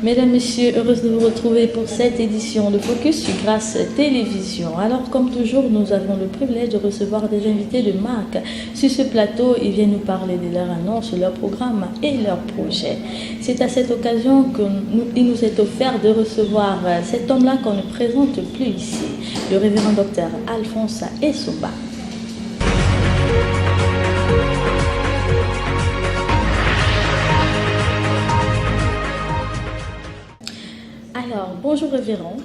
Mesdames, Messieurs, heureuse de vous retrouver pour cette édition de Focus sur Grâce Télévision. Alors, comme toujours, nous avons le privilège de recevoir des invités de marque. Sur ce plateau, ils viennent nous parler de leur annonce, leur programme et leurs projets. C'est à cette occasion qu'il nous est offert de recevoir cet homme-là qu'on ne présente plus ici, le révérend docteur Alphonse Essoba. Alors, bonjour révérend.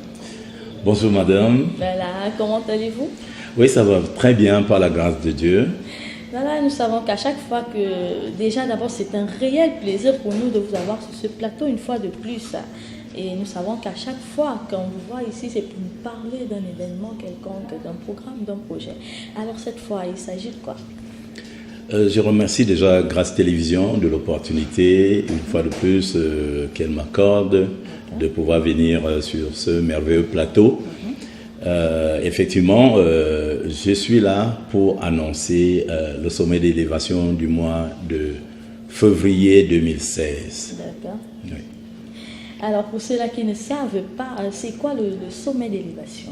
Bonjour madame. Voilà, comment allez-vous? Oui, ça va très bien par la grâce de Dieu. Voilà, nous savons qu'à chaque fois que, déjà d'abord c'est un réel plaisir pour nous de vous avoir sur ce plateau une fois de plus. Et nous savons qu'à chaque fois qu'on vous voit ici, c'est pour nous parler d'un événement quelconque, d'un programme, d'un projet. Alors cette fois, il s'agit de quoi? Je remercie déjà Grâce Télévision de l'opportunité, une fois de plus, qu'elle m'accorde de pouvoir venir sur ce merveilleux plateau. Effectivement, je suis là pour annoncer le sommet d'élévation du mois de février 2016. D'accord. Oui. Alors pour ceux-là qui ne savent pas, c'est quoi le sommet d'élévation?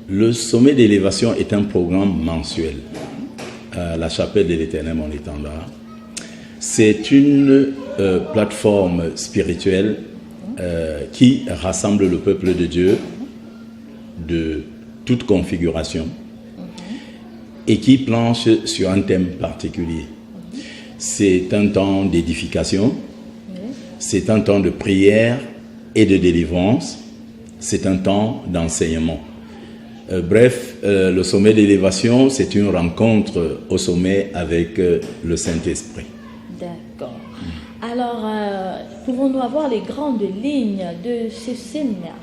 Le sommet d'élévation est un programme mensuel à la chapelle de l'Éternel, mon étendard. C'est une plateforme spirituelle qui rassemble le peuple de Dieu de toute configuration et qui planche sur un thème particulier. C'est un temps d'édification, c'est un temps de prière et de délivrance, c'est un temps d'enseignement. Bref, le sommet d'élévation, c'est une rencontre au sommet avec le Saint-Esprit. D'accord. Alors, pouvons-nous avoir les grandes lignes de ce séminaire?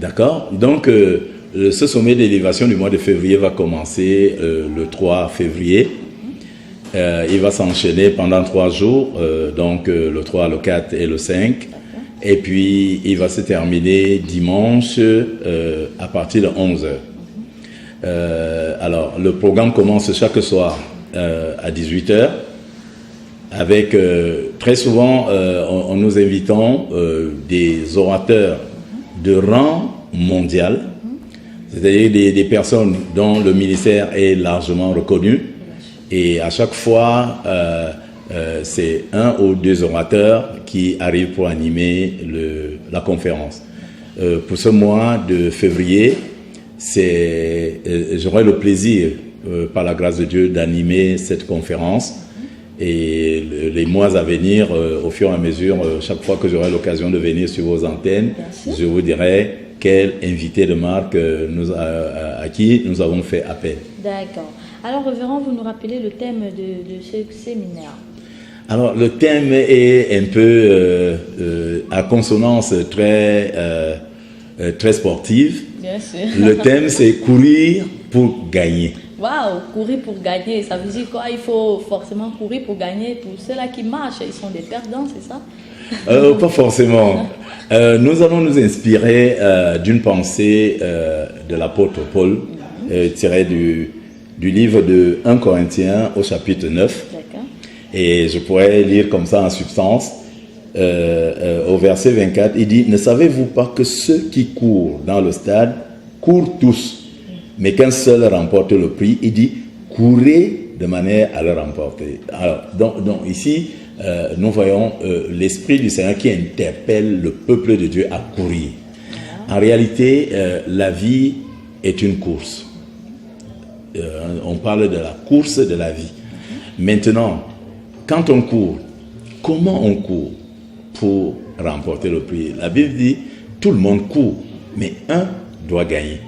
D'accord. Donc, ce sommet d'élévation du mois de février va commencer le 3 février. Il va s'enchaîner pendant 3 jours, donc le 3, le 4 et le 5. Et puis, il va se terminer dimanche à partir de 11h. Alors, le programme commence chaque soir à 18h. Avec, très souvent, nous invitons des orateurs de rang mondial, c'est-à-dire des personnes dont le ministère est largement reconnu. Et à chaque fois, c'est 1 ou 2 orateurs qui arrivent pour animer la conférence. Pour ce mois de février, j'aurai le plaisir, par la grâce de Dieu, d'animer cette conférence. Et les mois à venir, au fur et à mesure, chaque fois que j'aurai l'occasion de venir sur vos antennes, je vous dirai quel invité de marque à qui nous avons fait appel. D'accord. Alors, révérend, vous nous rappelez le thème de ce séminaire? Alors, le thème est un peu à consonance très sportive. Bien sûr. Le thème, c'est courir pour gagner. Waouh, courir pour gagner, ça veut dire quoi? Il faut forcément courir pour gagner. Pour ceux-là qui marchent, ils sont des perdants, c'est ça? Pas forcément. Nous allons nous inspirer d'une pensée de l'apôtre Paul, tirée du livre de 1 Corinthiens au chapitre 9. D'accord. Et je pourrais lire comme ça en substance. Au verset 24, il dit « Ne savez-vous pas que ceux qui courent dans le stade courent tous, mais qu'un seul remporte le prix ?» Il dit « Courez de manière à le remporter. » Alors, donc ici, nous voyons l'Esprit du Seigneur qui interpelle le peuple de Dieu à courir. En réalité, la vie est une course. On parle de la course de la vie. Maintenant, quand on court, comment on court pour remporter le prix? La Bible dit, tout le monde court, mais un doit gagner.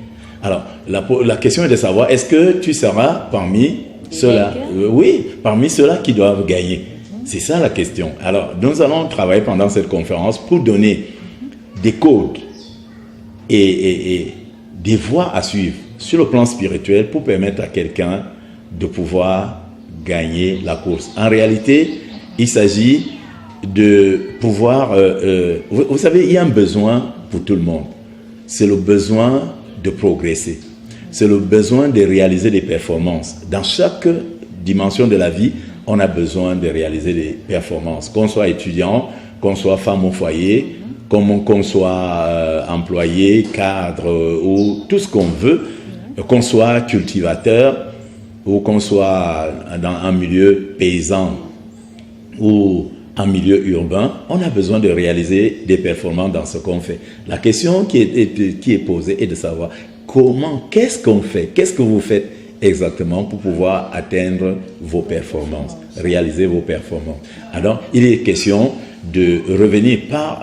Alors, la question est de savoir, est-ce que tu seras parmi ceux-là? Oui, parmi ceux-là qui doivent gagner. C'est ça la question. Alors, nous allons travailler pendant cette conférence pour donner des codes et des voies à suivre sur le plan spirituel pour permettre à quelqu'un de pouvoir gagner la course. En réalité, il s'agit de pouvoir... vous savez, il y a un besoin pour tout le monde. C'est le besoin de progresser. C'est le besoin de réaliser des performances. Dans chaque dimension de la vie, on a besoin de réaliser des performances. Qu'on soit étudiant, qu'on soit femme au foyer, qu'on soit employé, cadre ou tout ce qu'on veut, qu'on soit cultivateur ou qu'on soit dans un milieu paysan ou en milieu urbain, on a besoin de réaliser des performances dans ce qu'on fait. La question qui est posée est de savoir qu'est-ce qu'on fait, qu'est-ce que vous faites exactement pour pouvoir atteindre vos performances, réaliser vos performances. Alors, il est question de revenir par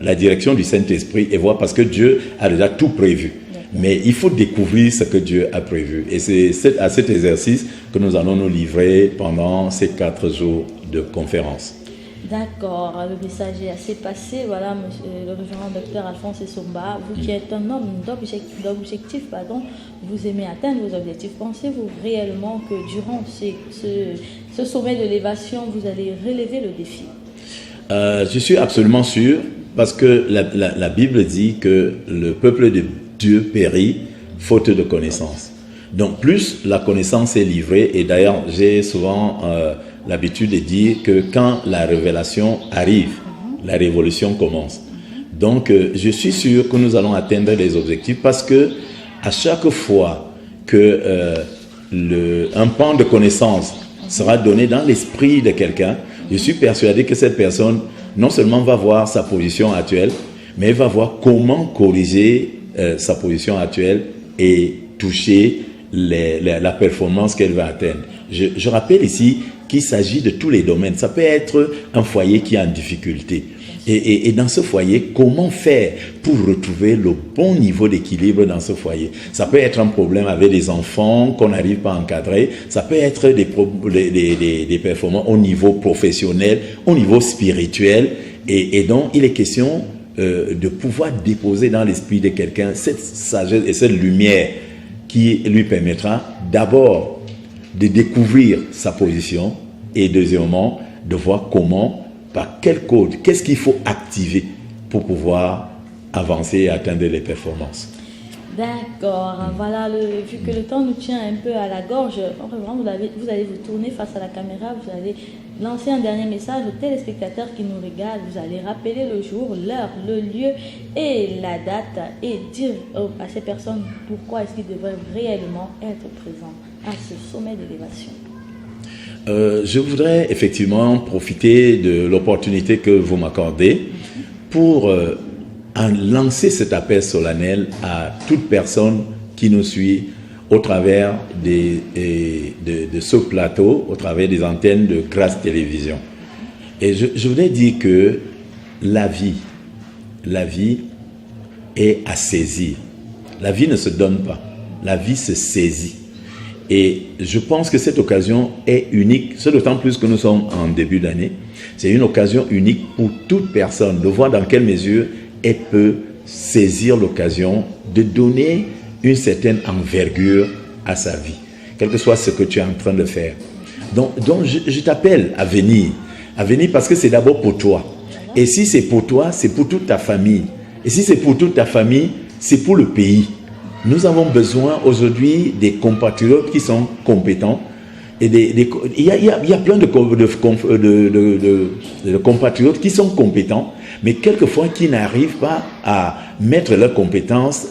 la direction du Saint-Esprit et voir, parce que Dieu a déjà tout prévu. Mais il faut découvrir ce que Dieu a prévu. Et c'est à cet exercice que nous allons nous livrer pendant ces 4 jours de conférence. D'accord, le message est assez passé. Voilà, monsieur, le révérend docteur Alphonse Essomba, vous qui êtes un homme d'objectif, vous aimez atteindre vos objectifs. Pensez-vous réellement que durant ce sommet de l'élévation, vous allez relever le défi? Je suis absolument sûr, parce que la Bible dit que le peuple de Dieu périt faute de connaissance. Donc plus la connaissance est livrée, et d'ailleurs j'ai souvent l'habitude de dire que quand la révélation arrive, la révolution commence. Donc je suis sûr que nous allons atteindre les objectifs, parce que à chaque fois que un pan de connaissance sera donné dans l'esprit de quelqu'un, je suis persuadé que cette personne non seulement va voir sa position actuelle, mais va voir comment corriger sa position actuelle et toucher la performance qu'elle va atteindre. Je rappelle ici qu'il s'agit de tous les domaines. Ça peut être un foyer qui est en difficulté. Et dans ce foyer, comment faire pour retrouver le bon niveau d'équilibre dans ce foyer? Ça peut être un problème avec des enfants qu'on n'arrive pas à encadrer. Ça peut être des performances au niveau professionnel, au niveau spirituel. Et donc, il est question de pouvoir déposer dans l'esprit de quelqu'un cette sagesse et cette lumière qui lui permettra d'abord de découvrir sa position et deuxièmement de voir comment, par quel code, qu'est-ce qu'il faut activer pour pouvoir avancer et atteindre les performances. D'accord, voilà, vu que le temps nous tient un peu à la gorge, vous allez vous tourner face à la caméra, vous allez lancer un dernier message aux téléspectateurs qui nous regardent, vous allez rappeler le jour, l'heure, le lieu et la date et dire à ces personnes pourquoi est-ce qu'ils devraient réellement être présents à ce sommet d'élévation. Je voudrais effectivement profiter de l'opportunité que vous m'accordez pour lancer cet appel solennel à toute personne qui nous suit au travers de ce plateau, au travers des antennes de Grâce Télévision. Et je voudrais dire que la vie est à saisir. La vie ne se donne pas, la vie se saisit. Et je pense que cette occasion est unique, c'est d'autant plus que nous sommes en début d'année. C'est une occasion unique pour toute personne de voir dans quelle mesure elle peut saisir l'occasion de donner une certaine envergure à sa vie, quel que soit ce que tu es en train de faire. Donc je t'appelle à venir parce que c'est d'abord pour toi. Et si c'est pour toi, c'est pour toute ta famille. Et si c'est pour toute ta famille, c'est pour le pays. Nous avons besoin aujourd'hui des compatriotes qui sont compétents. Et il y a plein de compatriotes qui sont compétents, mais quelquefois qui n'arrivent pas à mettre leurs compétences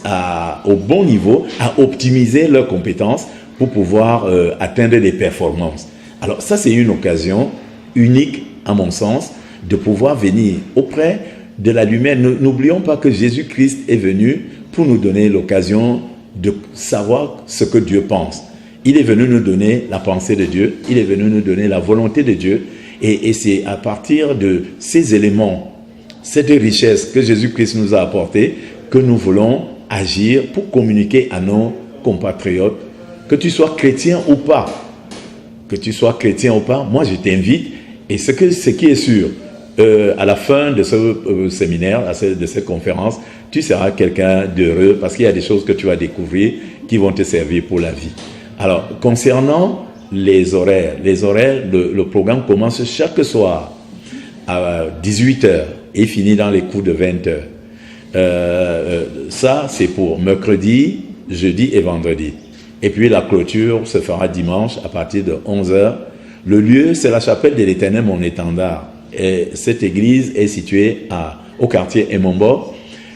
au bon niveau, à optimiser leurs compétences pour pouvoir atteindre des performances. Alors ça, c'est une occasion unique, à mon sens, de pouvoir venir auprès de la lumière. N'oublions pas que Jésus-Christ est venu pour nous donner l'occasion de savoir ce que Dieu pense. Il est venu nous donner la pensée de Dieu, il est venu nous donner la volonté de Dieu, et c'est à partir de ces éléments, cette richesse que Jésus-Christ nous a apportée, que nous voulons agir pour communiquer à nos compatriotes, que tu sois chrétien ou pas. Moi je t'invite, et ce qui est sûr, à la fin de ce séminaire, de cette conférence, tu seras quelqu'un d'heureux parce qu'il y a des choses que tu vas découvrir qui vont te servir pour la vie. Alors, concernant les horaires, le programme commence chaque soir à 18h et finit dans les coups de 20h. Ça, c'est pour mercredi, jeudi et vendredi. Et puis la clôture se fera dimanche à partir de 11h. Le lieu, c'est la chapelle de l'Éternel, mon étendard. Et cette église est située à au quartier Emombo,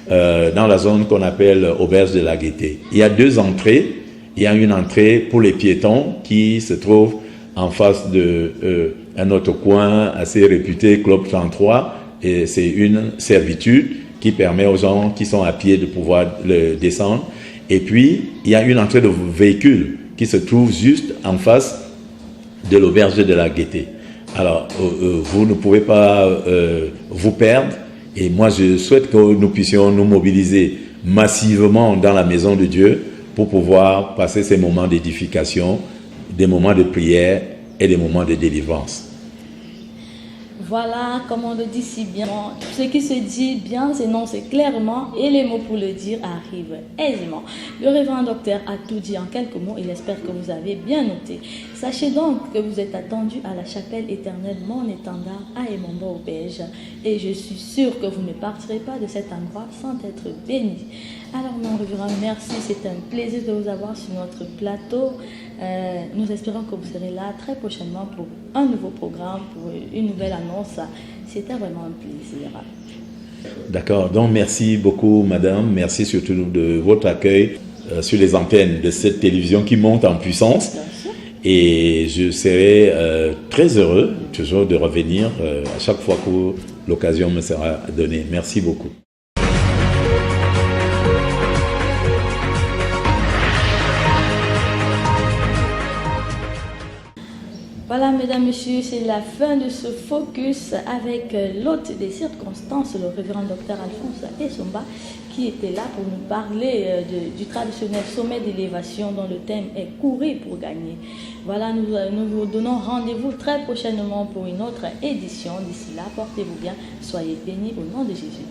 dans la zone qu'on appelle Auberge de la Gaîté. Il y a 2 entrées. Il y a une entrée pour les piétons qui se trouve en face de un autre coin assez réputé, Club 33, et c'est une servitude qui permet aux gens qui sont à pied de pouvoir le descendre. Et puis, il y a une entrée de véhicules qui se trouve juste en face de l'auberge de la Gaîté. Alors, vous ne pouvez pas vous perdre, et moi je souhaite que nous puissions nous mobiliser massivement dans la maison de Dieu pour pouvoir passer ces moments d'édification, des moments de prière et des moments de délivrance. Voilà, comme on le dit si bien, ce qui se dit bien s'énonce clairement et les mots pour le dire arrivent aisément. Le révérend docteur a tout dit en quelques mots et j'espère que vous avez bien noté. Sachez donc que vous êtes attendus à la chapelle éternelle Mon Étendard à Emombo Auberge et je suis sûre que vous ne partirez pas de cet endroit sans être bénis. Alors mon révérend, merci, c'est un plaisir de vous avoir sur notre plateau. Nous espérons que vous serez là très prochainement pour un nouveau programme, pour une nouvelle annonce. C'était vraiment un plaisir. D'accord, donc merci beaucoup madame, merci surtout de votre accueil sur les antennes de cette télévision qui monte en puissance. Et je serai très heureux toujours de revenir à chaque fois que l'occasion me sera donnée. Merci beaucoup. Voilà, mesdames, messieurs, c'est la fin de ce focus avec l'hôte des circonstances, le révérend docteur Alphonse Essomba, qui était là pour nous parler du traditionnel sommet d'élévation dont le thème est « Courir pour gagner ». Voilà, nous vous donnons rendez-vous très prochainement pour une autre édition. D'ici là, portez-vous bien, soyez bénis au nom de Jésus.